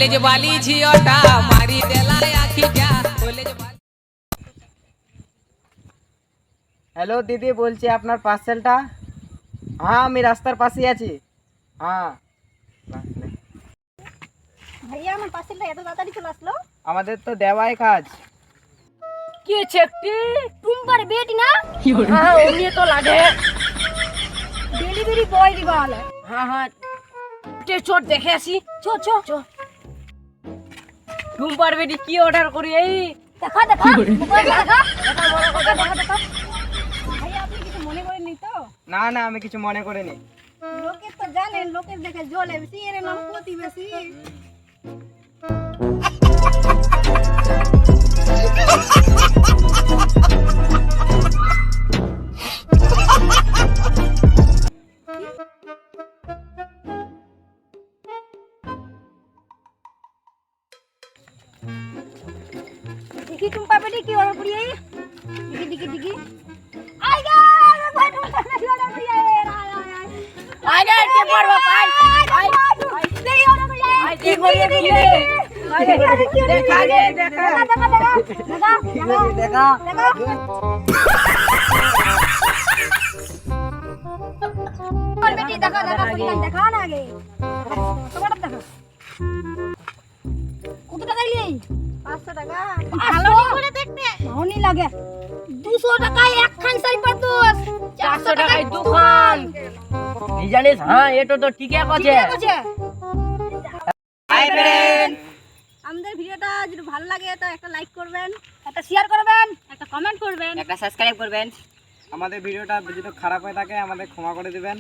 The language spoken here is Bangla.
কলেজ বালি ঝিওটা মারি দেলায় আখিটা কলেজ বালি। হ্যালো দিদি, বলছি আপনার পার্সেলটা। হ্যাঁ, আমি রাস্তার পাশেই আছি। হ্যাঁ ভাইয়া আমার পার্সেলটা এত তাড়াতাড়ি চলে আসলো। আমাদের তো দেওয়াই কাজ। কি চেকটি টুম্পার বেটি না? হ্যাঁ ওমনি তো লাগে ডেলিভারি বয় দিবা হলে। হ্যাঁ হ্যাঁ তে চোট দেখে আসি। চো চো চো টুম্পার বেটি কি অর্ডার করি এই দেখা দেখা মোবাইল দেখা দেখা মনে কথা দেখা দেখা। ভাইয়া আপনি কিছু মনে করেননি তো? না না, আমি কিছু মনে করিনি। লোকে তো জানেন, লোকের দেখে জ্বলে বেশি, এর নাম প্রতিবেশী। দেখি টুম্পা বেটি কি অর্ডার করি এই দেখি দেখি দেখি আইগা ভাই টুম্পা বেটি অর্ডার করি আইগা কে পড়বা পাই আই দেই অর্ডার করি আই কে করি দেখা গে দেখা দেখা দেখা দেখা দেখা और बेटी देखा देखा पहले देखा ना आगे তোমার দেখা কত টাকা নিলি? 500 টাকা। ভালো করে দেখতে ভালোই লাগে। 200 টাকায় একখান শাড়ি পাতোস, 400 টাকায় দুখান। এই জানিস? হ্যাঁ এটা তো ঠিকই আছে। হাই ফ্রেন্ড, আমাদের ভিডিওটা যদি ভালো লাগে তো একটা লাইক করবেন, একটা শেয়ার করবেন, একটা কমেন্ট করবেন, একটা সাবস্ক্রাইব করবেন। আমাদের ভিডিওটা যদি খারাপ হয়ে থাকে আমাদের ক্ষমা করে দিবেন।